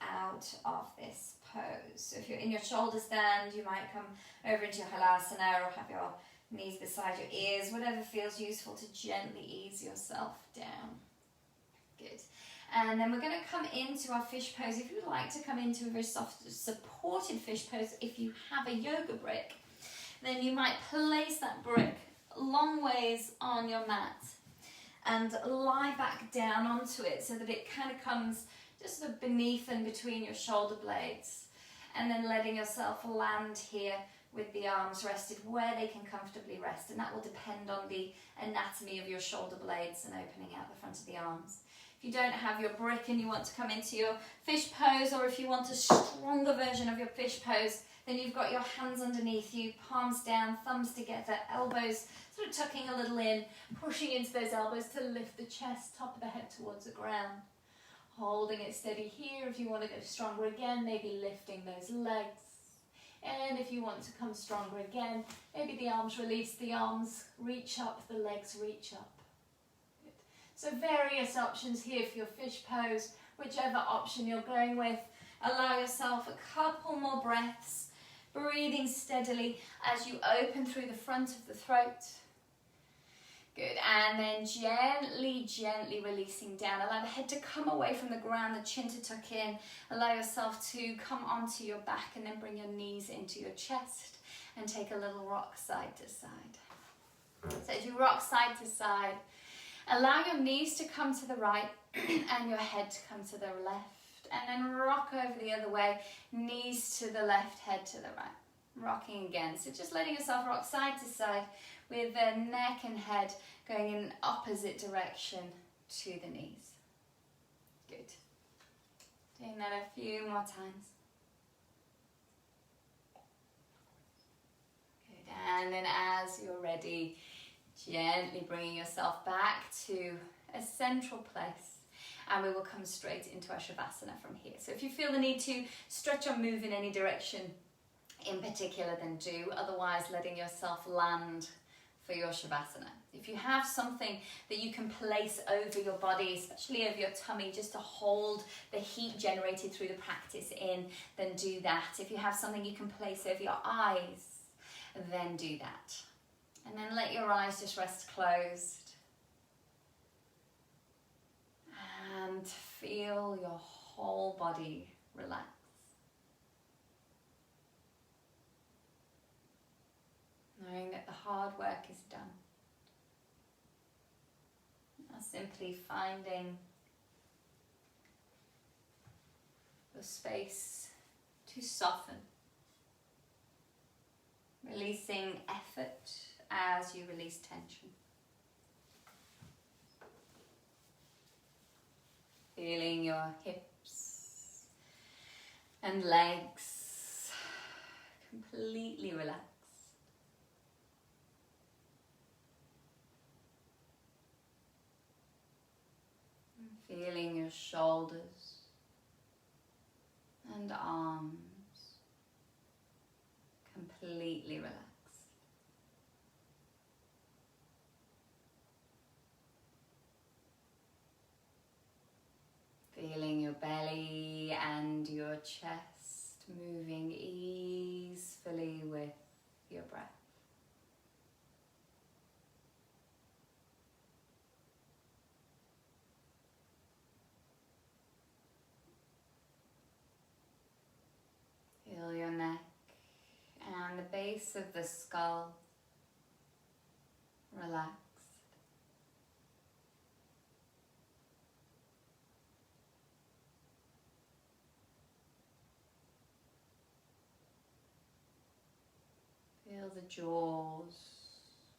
out of this pose. So if you're in your shoulder stand, you might come over into your halasana or have your knees beside your ears, whatever feels useful to gently ease yourself down. Good. And then we're going to come into our fish pose. If you'd like to come into a very soft supported fish pose, if you have a yoga brick, then you might place that brick long ways on your mat and lie back down onto it so that it kind of comes just sort of beneath and between your shoulder blades, and then letting yourself land here with the arms rested where they can comfortably rest, and that will depend on the anatomy of your shoulder blades and opening out the front of the arms. If you don't have your brick and you want to come into your fish pose, or if you want a stronger version of your fish pose, then you've got your hands underneath you, palms down, thumbs together, elbows sort of tucking a little in, pushing into those elbows to lift the chest, top of the head towards the ground. Holding it steady here. If you want to go stronger again, maybe lifting those legs. And if you want to come stronger again, maybe the arms release, the arms reach up, the legs reach up. Good. So various options here for your fish pose, whichever option you're going with. Allow yourself a couple more breaths, breathing steadily as you open through the front of the throat. Good, and then gently, gently releasing down. Allow the head to come away from the ground, the chin to tuck in. Allow yourself to come onto your back and then bring your knees into your chest and take a little rock side to side. So as you rock side to side, allow your knees to come to the right and your head to come to the left. And then rock over the other way, knees to the left, head to the right. Rocking again. So just letting yourself rock side to side with the neck and head going in opposite direction to the knees. Good. Doing that a few more times. Good. And then as you're ready, gently bringing yourself back to a central place. And we will come straight into our Shavasana from here. So if you feel the need to stretch or move in any direction in particular, then do. Otherwise, letting yourself land for your Shavasana. If you have something that you can place over your body, especially over your tummy, just to hold the heat generated through the practice in, then do that. If you have something you can place over your eyes, then do that. And then let your eyes just rest closed. And feel your whole body relax. Knowing that the hard work is done. Now simply finding the space to soften. Releasing effort as you release tension. Feeling your hips and legs completely relaxed. Feeling your shoulders and arms completely relaxed. Feeling your belly and your chest moving easily with your breath. Feel your neck and the base of the skull relaxed. Feel the jaws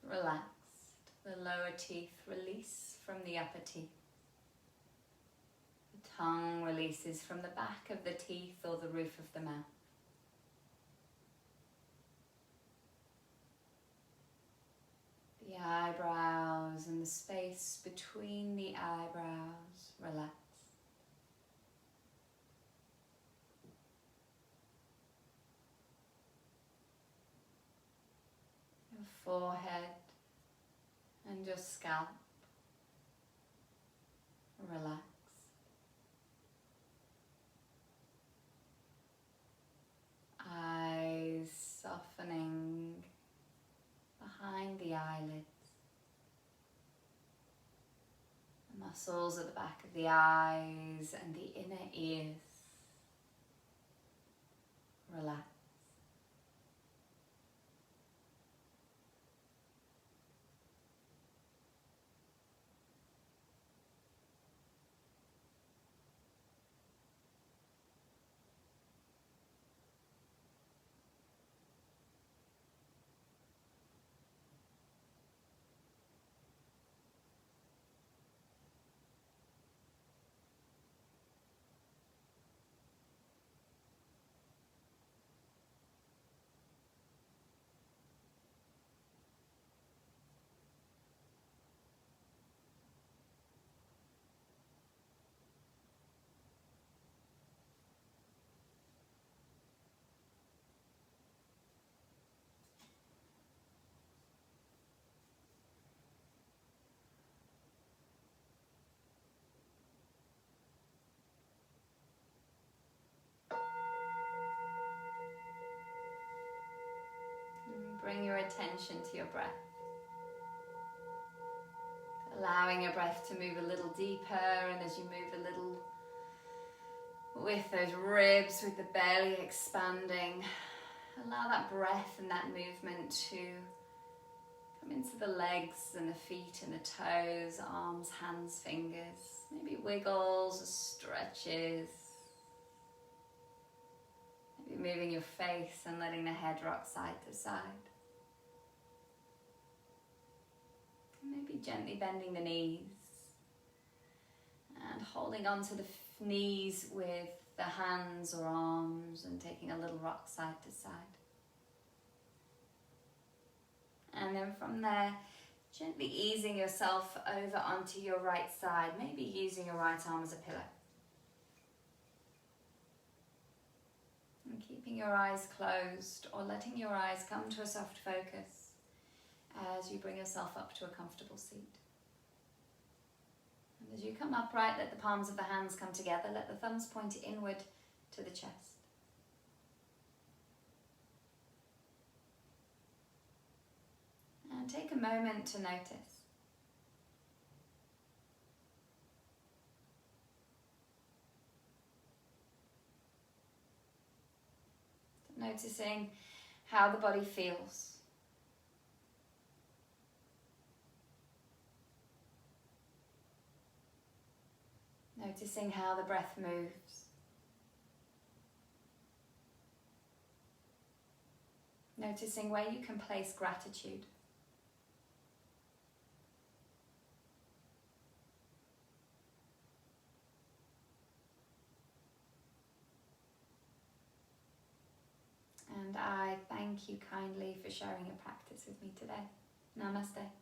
relaxed, the lower teeth release from the upper teeth. The tongue releases from the back of the teeth or the roof of the mouth. The eyebrows and the space between the eyebrows relax. Your forehead and your scalp relax. Eyes softening behind the eyelids. The muscles at the back of the eyes and the inner ears. Relax. Bring your attention to your breath. Allowing your breath to move a little deeper, and as you move a little with those ribs, with the belly expanding, allow that breath and that movement to come into the legs and the feet and the toes, arms, hands, fingers. Maybe wiggles or stretches. Maybe moving your face and letting the head rock side to side. Maybe gently bending the knees and holding onto the knees with the hands or arms and taking a little rock side to side. And then from there, gently easing yourself over onto your right side, maybe using your right arm as a pillow. And keeping your eyes closed or letting your eyes come to a soft focus as you bring yourself up to a comfortable seat. And as you come upright, let the palms of the hands come together, let the thumbs point inward to the chest. And take a moment to notice. Noticing how the body feels. Noticing how the breath moves. Noticing where you can place gratitude. And I thank you kindly for sharing your practice with me today. Namaste.